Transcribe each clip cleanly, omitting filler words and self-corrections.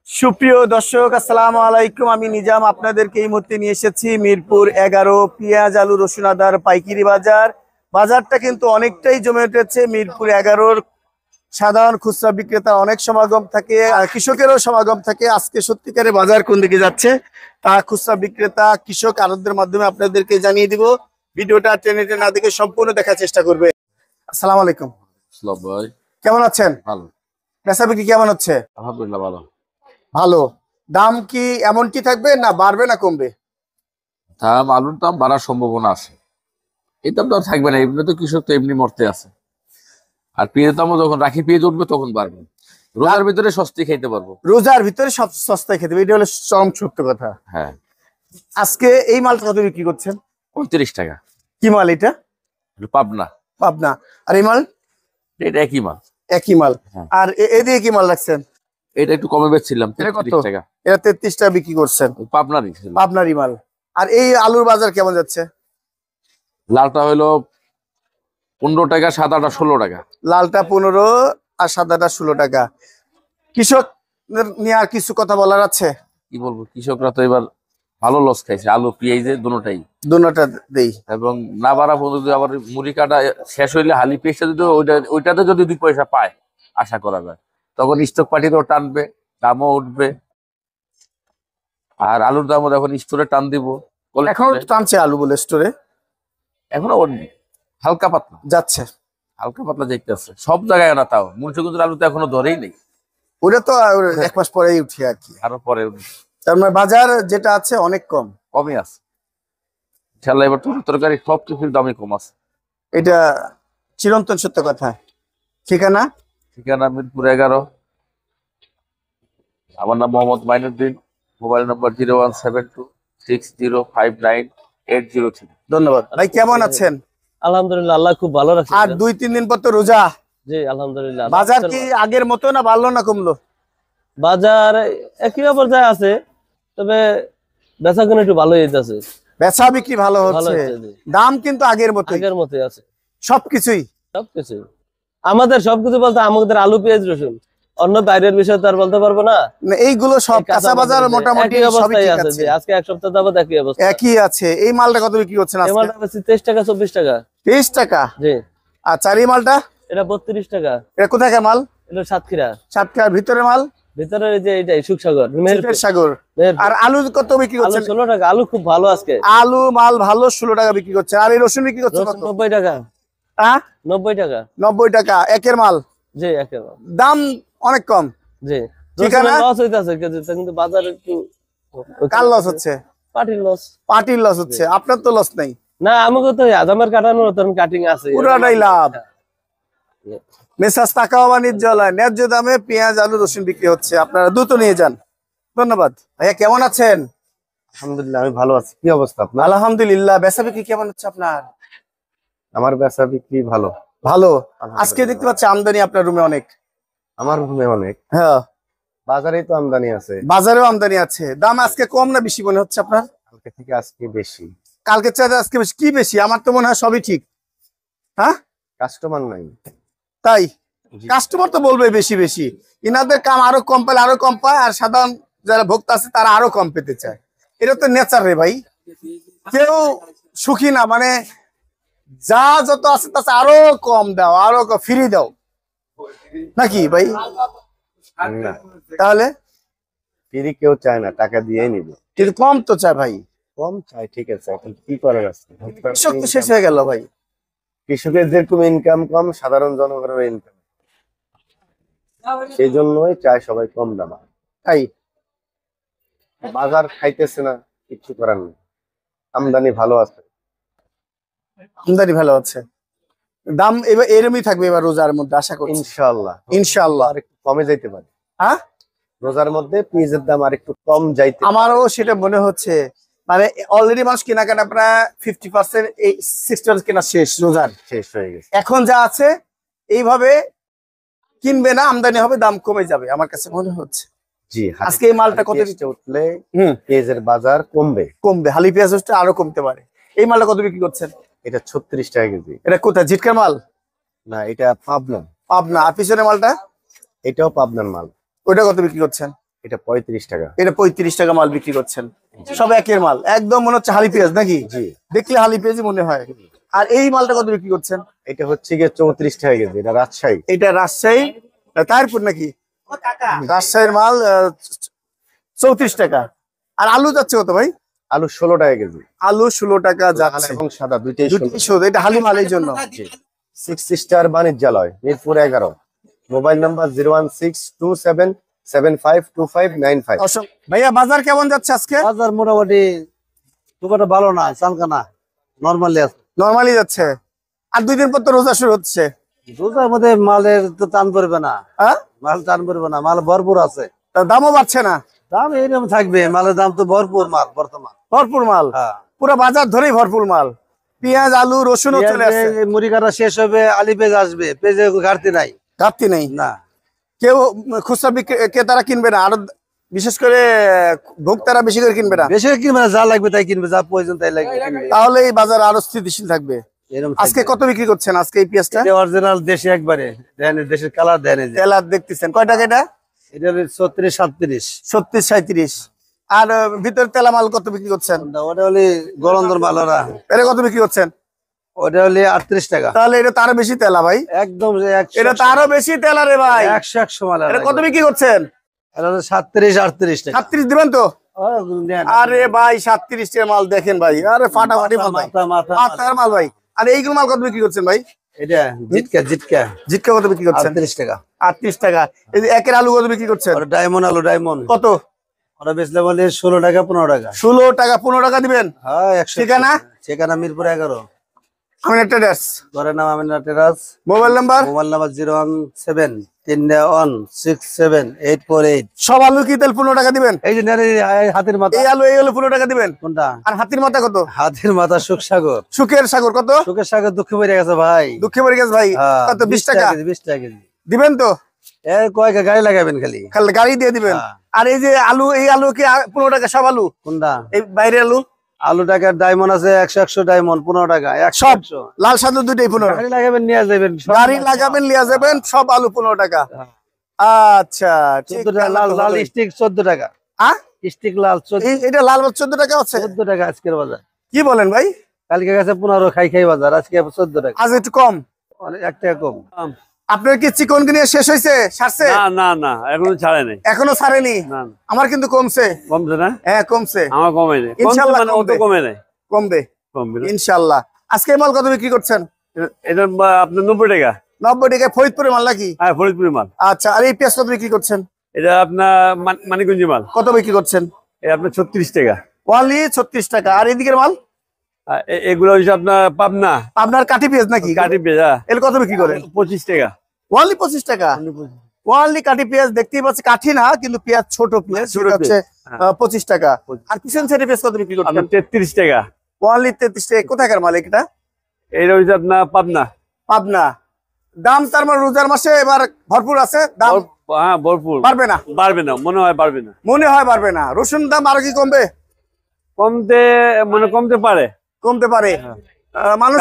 সুপ্রিয় দর্শক, আসসালামু আলাইকুম। আমি নিজাম আপনাদেরকে এই মুহূর্তে নিয়ে এসেছি মিরপুর 11 পেঁয়াজ আলু রসুন আদার পাইকারি বাজার। বাজারটা কিন্তু অনেকটাই জমে উঠেছে। মিরপুর 11-র সাধারণ খুচরা বিক্রেতা অনেক সমাগম থাকে, আর কৃষকেরও সমাগম থাকে। আজকে সত্যিকারের বাজার কোন দিকে যাচ্ছে তা খুচরা বিক্রেতা, কৃষক, আড়তদারদের মাধ্যমে আপনাদেরকে জানিয়ে দিব। ভিডিওটা টেনে টেনে না দেখে সম্পূর্ণ দেখার চেষ্টা করবে। আসসালামু আলাইকুম ভাই, কেমন আছেন? ভালো। বেচা বিক্রি কেমন হচ্ছে? আলহামদুলিল্লাহ ভালো। ভালো। দাম কি এমনটি থাকবে, না বাড়বে না কমবে? আলুর দাম বাড়ার সম্ভাবনা আছে। এই দাম তো আর থাকবে না, এমনি তো কৃষক তো এমনি মরতে আছে। আর পেঁয়াজের দামও যখন রাখি পেঁয়াজ উঠবে তখন বাড়বে। রোজার ভিতরে সস্তি খাইতে পারবো। রোজার ভিতরে সব সস্তায় খেতে হবে, এটা হলো চরম সত্য কথা। হ্যাঁ। আজকে এই মালটা কত বিক্রি করছেন? 35 টাকা। কি মাল এটা? পাবনা। পাবনা। আর এই মাল? এটা একই মাল। একই মাল। হ্যাঁ। আর এদিকে কি মাল রাখছেন? এটা একটু কমে বেচছিলাম, এটা কত? 33 টাকা। এটা 33 টাকা বিক্রি করছেন। পাবনারই ছিল। পাবনারই মাল। আর এই আলুর বাজার কেমন যাচ্ছে? লালটা হইলো 15 টাকা, সাদাটা 16 টাকা। লালটা 15 আর সাদাটা 16 টাকা। কৃষক নিয়ে আর কিছু কথা বলার আছে? কি বলবো, কৃষকরা তো এবার ভালো লস খাইছে, আলু পেঁয়াজে দুটোটাই। দুটোটা দেই। এবং না বাড়া পর্যন্ত আবার মুড়ি কাটা শেষ হইলে হালি পেঁয়াজটা যদি ওইটাতে যদি 2 পয়সা পায় আশা করা যায়, তখন স্টক পার্টিতেও টানবে, দামও উঠবে। আর আলুর দামও এখন স্টোরে টান দিব। এখন টানছে আলু বলে স্টোরে? এখনো হালকা পাতলা যাচ্ছে। হালকা পাতলা যাইতেছে সব জায়গায় না, তাও মুন্সিগঞ্জের আলু তো এখনো ধরেই নেই। ওটা তো এক মাস পরেই উঠে আর কি। আরো পরে তার মানে বাজার যেটা আছে অনেক কম। কমই আছে ইনশাল্লাহ। এবার তরকারি সব কিছুর দামই কম আছে। এটা চিরন্তন সত্য কথা। ঠিকানা? ঠিকানা মিরপুর 11। আমার নাম মোহাম্মদ মাইনুদ্দিন। মোবাইল নম্বর 01726059803। ধন্যবাদ ভাই। কেমন আছেন? আলহামদুলিল্লাহ, আল্লাহ খুব ভালো রাখছে। আর 2-3 দিন পর তো রোজা। জি আলহামদুলিল্লাহ। বাজার কি আগের মতো না বাড়লো না কমলো? বাজার একই পর্যায়ে আছে, তবে বেচা কিনা একটু ভালোই হইতাছে। বেচা বিক্রি ভালো হচ্ছে, জি। দাম কিন্তু আগের মতোই আছে সবকিছুই। আমাদের সবকিছু বলতে আমাদের আলু পেঁয়াজ রসুন, অন্য বাইরের বিষয় তো আর বলতে পারবো না। এইগুলো সব কাঁচা বাজার মোটামুটি সবই ঠিক আছে। আজকে এক সপ্তাহ যাবত একই অবস্থা। একই আছে। এই মালটা কত বিক্রি করছেন আজকে? এই মালটা বেশি 23 টাকা 24 টাকা। 23 টাকা? জি। আচ্ছা, এই মালটা? এটা 32 টাকা। এটা কোথাকার মাল? এটা সাতক্ষীরা। সাতক্ষীরার ভিতরে মাল? ভিতরে যে এইটাই সুখসাগর, মেহেরপুর সাগর। আর আলু কত বিক্রি করছেন? 16 টাকা। আলু খুব ভালো আজকে। আলু মাল ভালো 16 টাকা বিক্রি করছে। আর এই রসুন বিক্রি করছে কত? 90 টাকা। 90 টাকা। 90 টাকা একের মাল? জি একের মাল। দাম অনেক কম। জি। ঠিকানা? লস হইতাছে কিন্তু বাজার একটু। কার লস হচ্ছে? পার্টির লস। পার্টির লস হচ্ছে, আপনার তো লস নাই। না, আমাকে তো আজামের কাটানোর নতুন কাটিং আছে, পুরাটাই লাভ। মেসাজ টাকা বাণিজ্য হয়, ন্যায্য দামে পেঁয়াজ আলু রসুন বিক্রি হচ্ছে, আপনারা দ্রুত নিয়ে যান। ধন্যবাদ ভাইয়া। কেমন আছেন? আলহামদুলিল্লাহ, আমি ভালো আছি। কি অবস্থা আপনার? আলহামদুলিল্লাহ। বেচা বিক্রি কেমন হচ্ছে আপনার? আমার বেচা বিক্রি ভালো। ভালো। আজকে দেখতে পাচ্ছি আমদানি আপনার রুমে অনেক। আমার রুমে অনেক? হ্যাঁ, বাজারেই তো আমদানি আছে। বাজারেও আমদানি আছে। দাম আজকে কম না বেশি মনে হচ্ছে আপনার? কালকে থেকে আজকে বেশি। কালকে চাইতে আজকে বেশি? কি বেশি? আমার তো মনে হয় সবই ঠিক। হ্যাঁ, কাস্টমার নাই। তাই কাস্টমার তো বলবে বেশি বেশি। ইনাদের কাম আরো কম পেলে আরো কম পায়, আর সাধারণ যারা ভোক্তা আছে তারা আরো কম পেতে চায়। এটা তো নেচার রে ভাই। কেউ সুখী না, মানে যা যত আছে তাতে আরো কম দাও, আরো ফ্রি দাও, নাকি ভাই? না, তাহলে ফ্রি কেউ চায় না, টাকা দিয়েই নিবে। কিন্তু কম তো চায় ভাই। কম চাই, ঠিক আছে, এখন কি করার আছে? কৃষক তো শেষ হয়ে গেল ভাই। কৃষকের যেরকম ইনকাম কম, সাধারণ জনগণের ইনকাম, সেই জন্যই চায় সবাই কম দাম। তাই বাজার খাইতেছে না, কিছু করার নেই। আমদানি ভালো আছে। আমদানি ভালো আছে। দাম এবার এরমই থাকবে এবার রোজার মধ্যে আশা করছি ইনশাআল্লাহ। ইনশাআল্লাহ আর একটু কমে যাইতে পারে। হ্যাঁ, রোজার মধ্যে পেঁয়াজের দাম আর একটু কম যাইতে। আমারও সেটা মনে হচ্ছে। মানে অলরেডি মানুষ কেনাকাটা প্রায় 50%, 60% কেনা শেষ, রোজার শেষ হয়ে গেছে। এখন যা আছে এইভাবে কিনবে না, আমদানি হবে, দাম কমে যাবে আমার কাছে মনে হচ্ছে। জি। আজকে এই মালটা কত উঠলে পেঁয়াজের বাজার কমবে। কমবে, হালি পেঁয়াজ আরো কমতে পারে। এই মালটা কত বিক্রি করছেন? এটা 36 টাকা কেজি। এটা কোথায়, ঝিটকার মাল? না, এটা পাবনা। পাবনা। আর পিছনে মালটা? এটাও পাবনার মাল। ওইটা কত বিক্রি করছেন? এটা 35 টাকা। এটা 35 টাকা মাল বিক্রি করছেন, সব একের মাল, একদম মনে হচ্ছে হালি পেঁয়াজ নাকি? জি। দেখলে হালি পেঁয়াজই মনে হয়। আর এই মালটা কত বিক্রি করছেন? এটা হচ্ছে গিয়ে 34 টাকা কেজি, এটা রাজশাহী। এটা রাজশাহী তারপুর নাকি? রাজশাহীর মাল 34 টাকা। আর আলু যাচ্ছে কত ভাই? আলু 16 টাকা কেজি। আলু 16 টাকা লাল যাচ্ছে, এবং সাদা দুইটাই দুটোই শুধু, এটা হালি মাল এই জন্য। 6 স্টার বাণিজ্যালয়, মিরপুর 11। Mobile number 01627752595। ভাইয়া বাজার কেমন যাচ্ছে আজকে? বাজার মোটামুটি খুব একটা ভালো না, চালকানা নরমালি আছে। নরমালি যাচ্ছে। আর 2 দিন পর তো রোজা শুরু হচ্ছে। রোজার মধ্যে মালের তো টান পড়বে না, হ্যাঁ, মাল টান পড়বে না, মাল ভরপুর আছে, তা দামও বাড়ছে না? দাম এইরকম থাকবে, মালের দাম তো ভরপুর মাল বর্তমান। ভরপুর মাল, হ্যাঁ, পুরো বাজার ধরেই ভরপুর মাল। পেঁয়াজ আলু রসুনও চলে আসছে। মুড়ি কাটা শেষ হবে, আলি পেঁয়াজ আসবে, পেঁয়াজে ঘাটতি নাই, ঘাটতি নেই। না। কেউ খুচরা ক্রেতারা কিনবে না, আরো বিশেষ করে ভোক্তারা বেশি করে কিনবে না, বেশি কিনবে না, যা লাগবে তাই কিনবে, যা প্রয়োজন তাই লাগবে কিনবে। তাহলে এই বাজার আরো স্থিতিশীল থাকবে। এরকম আজকে কত বিক্রি করছেন আজকে এই পেঁয়াজটা? অরিজিনাল দেশি একবারে দেন, দেশের কালার দেন। এই যে তেলার দেখতেছেন কয় টাকা এটা? এটা হলো 36-37। 36-37। আর ভিতর তেলা মাল কত বিক্রি করছেন? ওটা হলে গরন্দর মাল, ওরা এটা কত বিক্রি করছেন? ওটা হলে 38 টাকা। তাহলে এটা তারও বেশি তেলা ভাই, একদম এটা তারও বেশি তেলা রে ভাই। 100 মাল। এটা কত বিক্রি করছেন? এটা হলো 37-38 টাকা। 37 দিবেন তো? ও, নেন। আরে ভাই 37 টাকা মাল দেখেন ভাই, আরে ফাটাফাটি মাল ভাই, মাথা মাথা মাথার মাল ভাই। আর এইগুলো মাল কত বিক্রি করছেন ভাই? এটা জিটকা জিটকা জিটকা কত বিক্রি করছেন? 38 টাকা। 38 টাকা। এই যে একের আলু কত বিক্রি করছেন? ওটা ডায়মন্ড আলু, ডায়মন্ড কত? ওটা বেচলে বলে 16 টাকা 15 টাকা। 16 টাকা 15 টাকা দিবেন? হ্যাঁ, 100। ঠিকানা? ঠিকানা মিরপুর 11। আমিনা ট্রেডার্স। ঘরের নাম Amina terrace. Mobile number? Mobile number 01731684848। সব আলু কি তেল 15 টাকা দিবেন? এই যে নেন, এই হাতির মাথা। এই আলু 15 টাকা দিবেন। কোনটা? আর হাতির মাথা কত? হাতির মাথা সুখ সাগর। সুখের সাগর কত? সুখের সাগর দুঃখে পড়ে গেছে ভাই। দুঃখে পড়ে গেছে ভাই। হ্যাঁ, কত? 20 টাকা 20 টাকা কেজি দিবেন তো? এর কয়েক গাড়ি লাগাবেন খালি। খালি গাড়ি দিয়ে দিবেন। হ্যাঁ। আর এই যে আলু, এই আলু কি 15 টাকা সব আলু? কোনটা? এই বাইরে আলু আলু টাকার ডায়মন্ড আছে 100 ডায়মন্ড 15 টাকা। সব লাল সাদা দুইটাই 15 গাড়ি লাগাবেন নিয়ে যাবেন, সব গাড়ি লাগাবেন লিয়া যাবেন, সব আলু 15 টাকা। হ্যাঁ। আচ্ছা ঠিক 14 টাকা লাল, লাল স্টিক 14 টাকা। হ্যাঁ, স্টিক লাল 14 এটা লাল 14 টাকা আছে? 14 টাকা আজকের বাজার। কি বলেন ভাই? কালকে গেছে 15 খাই খাই বাজার, আজকে 14 টাকা। আজ একটু কম। অনেক 1 টাকা কম। আপনার কি চিকন কিনে শেষ হয়েছে, সারছে? না না না, এখনো ছাড়ে নাই। এখনো ছাড়েনি? না, আমার কিন্তু কমছে। কমছে না? হ্যাঁ কমছে, আমার কমে নাই। ইনশাআল্লাহ মানে অত কমবে। কমে নাই, কমবে কমবে না। ইনশাআল্লাহ। আজকে এই মাল কত বিক্রি করছেন? এটা আপনার 90 টাকা। 90 টাকায় ফরিদপুরের মাল নাকি? হ্যাঁ, ফরিদপুরি মাল। আচ্ছা, আর এই পেঁয়াজ কত বিক্রি করছেন? এটা আপনার মানিকগঞ্জি মাল। কত বিক্রি করছেন? এটা আপনার 36 টাকা। ওয়ানলি 36 টাকা। আর এদিকের মাল? আর এগুলো হচ্ছে আপনার পাবনা আপনার কাঠি পেঁয়াজ নাকি? কাটি পেঁয়াজ। এর কত বিক্রি করেন? 25 টাকা। ওয়ানলি 25 টাকা। ওয়ানলি কাঠি পেঁয়াজ দেখতেই পাচ্ছি, কাঠি না কিন্তু পেঁয়াজ, ছোট পেঁয়াজ, ছোট সেটা হচ্ছে পেঁয়াজ। 25 টাকা। আর পিছন সাইডে পেঁয়াজ কত বিক্রি করছেন? আপনার 33 টাকা। ওয়ানলি 33 টাকা। কোথাকার মাল এটা? এটা হচ্ছে আপনার পাবনা। পাবনা। দাম তার মানে রোজার মাসে এবার ভরপুর আছে, দাম হ্যাঁ, ভরপুর। বাড়বে না? বাড়বে না, মনে হয় বাড়বে না। মনে হয় বাড়বে না। রসুন দাম আরো কি কমবে? কমতে পারে। কমতে পারে। মানুষ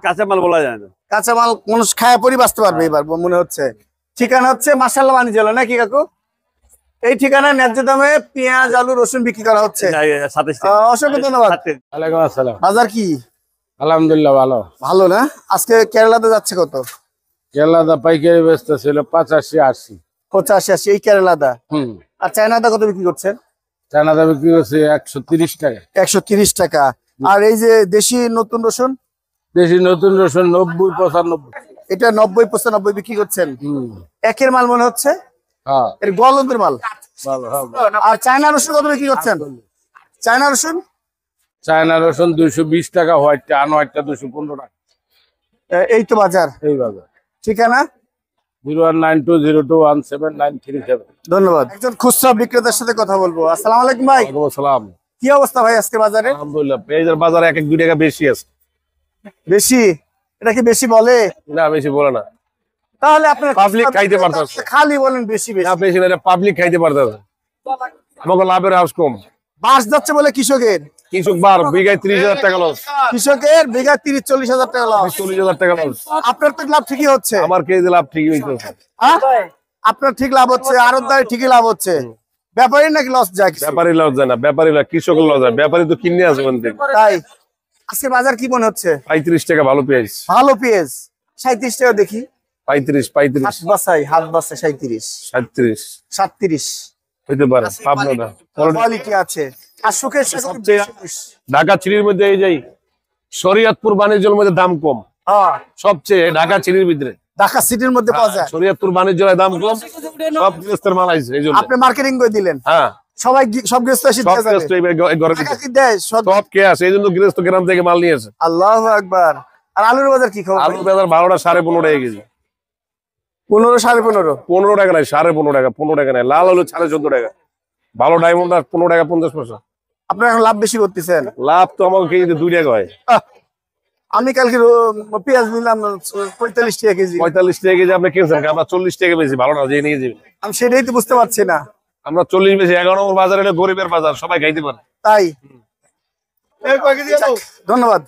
কাঁচা মাল বলা যায় না। কাঁচা মাল মানুষ খায় পরি বাঁচতে পারবে এবার মনে হচ্ছে। ঠিকানা হচ্ছে মাশাআল্লাহ বাণিজ্যালয় নাকি কাকু? এই ঠিকানায় ন্যায্য দামে পেঁয়াজ আলু রসুন বিক্রি করা হচ্ছে। 27 টাকা। অসংখ্য ধন্যবাদ। ওয়ালাইকুম আসসালাম। বাজার কি আলহামদুলিল্লাহ ভালো। ভালো না? আজকে কেরালাতে যাচ্ছে কত? কেরালাদা পাইকারি ব্যস্ত ছিল 85-80। 85-80 এই কেরালাদা। হুম, আর চায়নাদা কত বিক্রি করছেন? চায়নাদা বিক্রি করছে 130 টাকা। 130 টাকা। আর এই যে দেশি নতুন রসুন? দেশি নতুন রসুন 90-95। এটা 90-95 বিক্রি করছেন। হুম, একের মাল মনে হচ্ছে, হ্যাঁ এর গলন্দের মাল। ভালো হ্যাঁ। আর চায়না রসুন কত বিক্রি করছেন? চায়না রসুন চায়না রসুন 220 টাকা, হোয়াইটটা আনহোয়াইটটা 215 টাকা। এই তো বাজার। এই বাজার। ঠিকানা? 01920217937। ধন্যবাদ। একজন খুচরা বিক্রেতার সাথে কথা বলবো। আসসালামু আলাইকুম ভাই, ওয়ালাইকুম আসসালাম। কি অবস্থা ভাই আজকে বাজারে? আলহামদুলিল্লাহ, পেঁয়াজের বাজার 1-2 টাকা বেশি আছে। বেশি? এটা কি বেশি বলে? না বেশি বলে না, তাহলে আপনার পাবলিক খাইতে পারতেছে। খালি বলেন বেশি বেশি। না বেশি না, পাবলিক খাইতে পারতেছে। আমাকে লাভের হাউস কম। বাস যাচ্ছে বলে কৃষকের, কৃষক বার বিঘায় 30,000 টাকা লস। কৃষকের বিঘা 30-40 হাজার টাকা লস। 40,000 টাকা লস। আপনার তো লাভ ঠিকই হচ্ছে। আমার কেজি লাভ ঠিকই হইতেছে। হ্যাঁ? আপনার ঠিক লাভ হচ্ছে, আড়তদারের ঠিকই লাভ হচ্ছে। ব্যাপারী নাকি লস যায় কিছু? ব্যাপারী লস যায় না, ব্যাপারী লস, কৃষকের লস যায়, ব্যাপারী তো কিনে আসবে ওখান থেকে। তাই আজকে বাজার কি মনে হচ্ছে? 35 টাকা ভালো পেঁয়াজ, ভালো পেঁয়াজ 37 টাকা দেখি। 35 হাত বাসাই 37 37 37 হইতে পারে, পাবনা। কোয়ালিটি আছে। আর সুখের ঢাকা চিনির মধ্যে এই যাই শরীয়তপুর বাণিজ্যের মধ্যে দাম কম, হ্যাঁ সবচেয়ে ঢাকা চিনির ভিতরে ঢাকা সিটির মধ্যে পাওয়া যায়। শরীয়তপুর বাণিজ্যের দাম কম, সব গৃহস্থের মাল আইছে এই জন্য। আপনি মার্কেটিং করে দিলেন, হ্যাঁ, সবাই সব গৃহস্থ এসে সব দিয়ে যাবে। গৃহস্থ এই ঘরে টাকা কি দেয়? সব কে আছে, এই জন্য গৃহস্থ গ্রাম থেকে মাল নিয়ে আসে। আল্লাহু আকবার। আর আলুর বাজার কি খবর? আলুর বাজার 12টা 15.5 টাকা কেজি। 15 15.5 15 টাকা নাই, 15.5 টাকা, 15 টাকা নাই। লাল আলু 14.5 টাকা, ভালো ডায়মন্ড 15 টাকা 50 পয়সা। আপনারা এখন লাভ বেশি করতেছেন। লাভ তো আমাকে কেজিতে 2 টাকা হয়। আমি কালকে পেঁয়াজ নিলাম 45 টাকা কেজি। 45 টাকা কেজি আপনি কিনছেন, আমরা 40 টাকা বেশি, ভালো না যে নিয়ে যাবেন। আমি সেটাই তো বুঝতে পারছি না। আমরা 40 বেশি, 11 নম্বর বাজার হলে গরিবের বাজার, সবাই খাইতে পারে। তাই ধন্যবাদ।